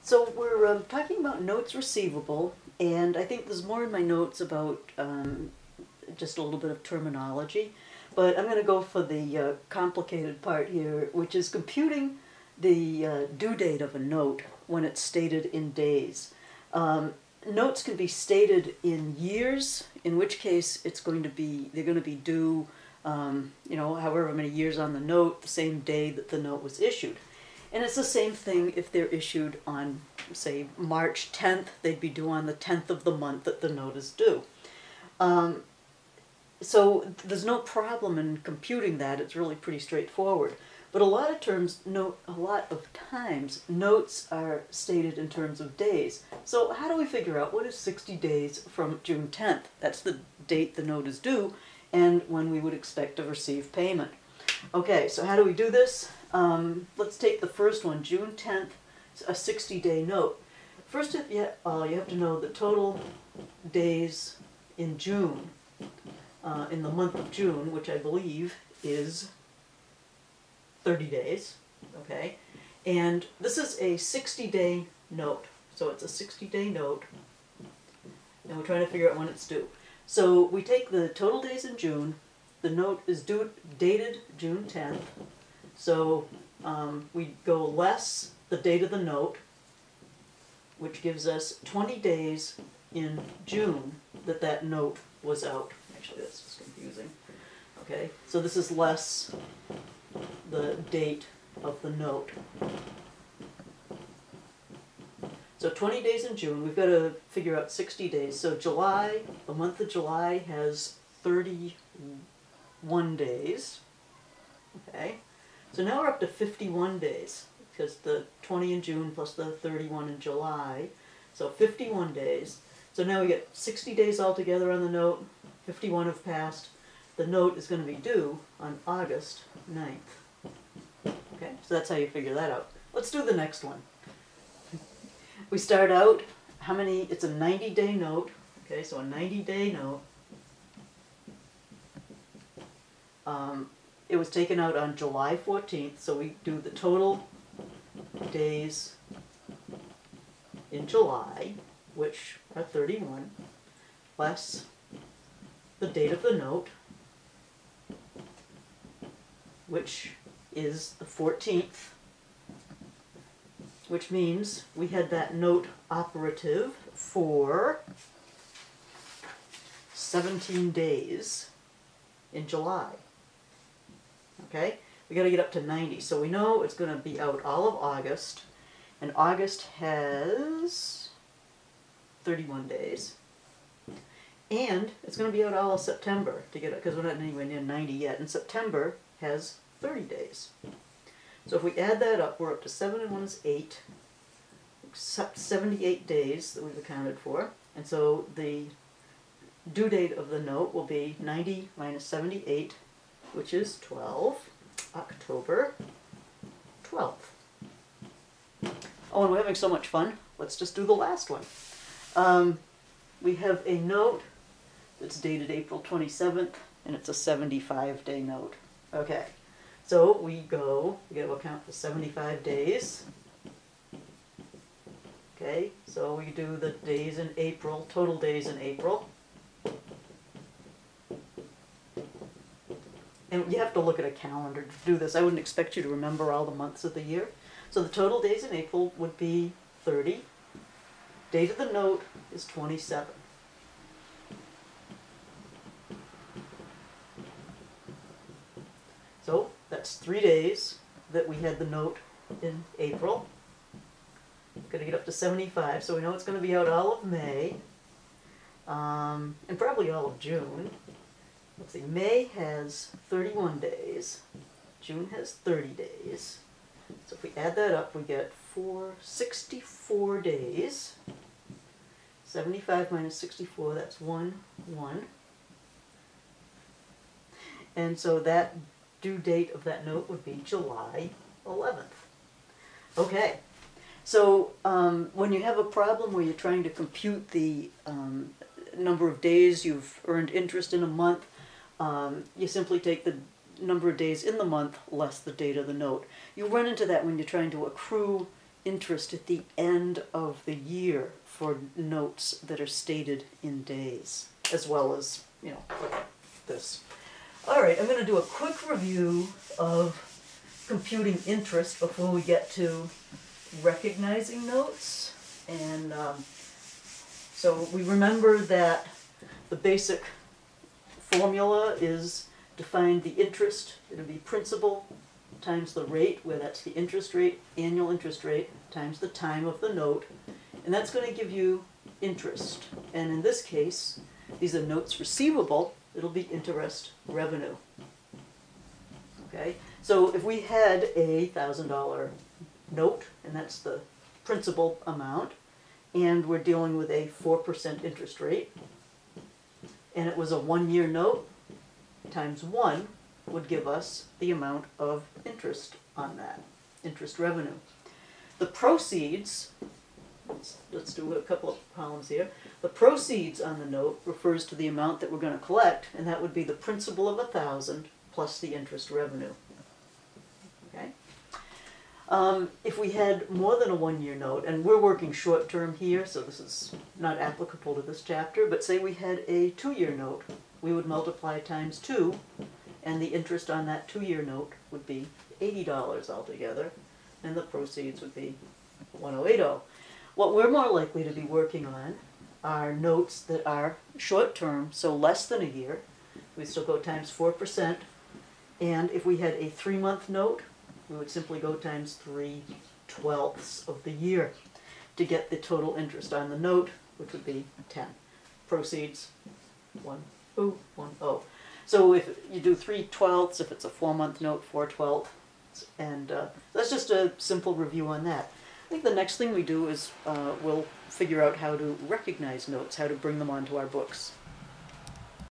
So we're talking about notes receivable, and I think there's more in my notes about just a little bit of terminology, but I'm going to go for the complicated part here, which is computing the due date of a note when it's stated in days. Notes can be stated in years, in which case they're going to be due, however many years on the note, the same day that the note was issued. And it's the same thing if they're issued on, say, March 10th, they'd be due on the 10th of the month that the note is due. So there's no problem in computing that. It's really pretty straightforward. But a lot of times, notes are stated in terms of days. So how do we figure out what is 60 days from June 10th? That's the date the note is due and when we would expect to receive payment. Okay, so how do we do this? Let's take the first one, June 10th, a 60-day note. First, you have to know the total days in June, in the month of June, which I believe is 30 days, okay? And this is a 60-day note, so it's a 60-day note, and we're trying to figure out when it's due. So we take the total days in June, the note is dated June 10th, so we go less the date of the note, which gives us 20 days in June that note was out. Actually, that's just confusing. Okay, so this is less the date of the note. So 20 days in June, we've got to figure out 60 days. So July, the month of July has 31 days. Okay, so now we're up to 51 days, because the 20 in June plus the 31 in July, so 51 days. So now we get 60 days altogether on the note, 51 have passed. The note is going to be due on August 9th. Okay, so that's how you figure that out. Let's do the next one. We start out, it's a 90-day note, okay, so a 90-day note. It was taken out on July 14th, so we do the total days in July, which are 31, less the date of the note, which is the 14th, which means we had that note operative for 17 days in July. Okay, we got to get up to 90, so we know it's going to be out all of August, and August has 31 days, and it's going to be out all of September to get it, because we're not anywhere near 90 yet, and September has 30 days. So if we add that up, we're up to 7 and 1 is 8, 78 days that we've accounted for, and so the due date of the note will be 90 minus 78, which is 12, October 12th. Oh, and we're having so much fun. Let's just do the last one. We have a note that's dated April 27th, and it's a 75-day note. Okay, so we got to account for 75 days. Okay, so we do the days in April, total days in April. And you have to look at a calendar to do this. I wouldn't expect you to remember all the months of the year. So the total days in April would be 30. Date of the note is 27. So that's 3 days that we had the note in April. We're going to get up to 75, so we know it's going to be out all of May, and probably all of June. Let's see, May has 31 days, June has 30 days, so if we add that up we get 64 days, 75 minus 64, that's 1, and so that due date of that note would be July 11th. Okay, so when you have a problem where you're trying to compute the number of days you've earned interest in a month, you simply take the number of days in the month less the date of the note. You run into that when you're trying to accrue interest at the end of the year for notes that are stated in days, as well as, you know, like this. All right, I'm going to do a quick review of computing interest before we get to recognizing notes. And so we remember that the basic formula is to find the interest. It'll be principal times the rate, where that's the interest rate, annual interest rate, times the time of the note. And that's going to give you interest. And in this case, these are notes receivable. It'll be interest revenue. Okay? So if we had a $1,000 note, and that's the principal amount, and we're dealing with a 4% interest rate, and it was a 1-year note, times 1 would give us the amount of interest on that, interest revenue. The proceeds, let's do a couple of columns here. The proceeds on the note refers to the amount that we're going to collect, and that would be the principal of 1,000 plus the interest revenue. Okay? If we had more than a 1-year note, and we're working short term here, so this is not applicable to this chapter, but say we had a 2-year note, we would multiply times 2, and the interest on that 2-year note would be $80 altogether, and the proceeds would be $1,080. What we're more likely to be working on are notes that are short term, so less than a year. We still go times 4%, and if we had a 3-month note, we would simply go times 3/12 of the year to get the total interest on the note, which would be 10. Proceeds, 1,010. So if you do 3/12, if it's a 4-month note, 4/12, and that's just a simple review on that. I think the next thing we do is we'll figure out how to recognize notes, how to bring them onto our books.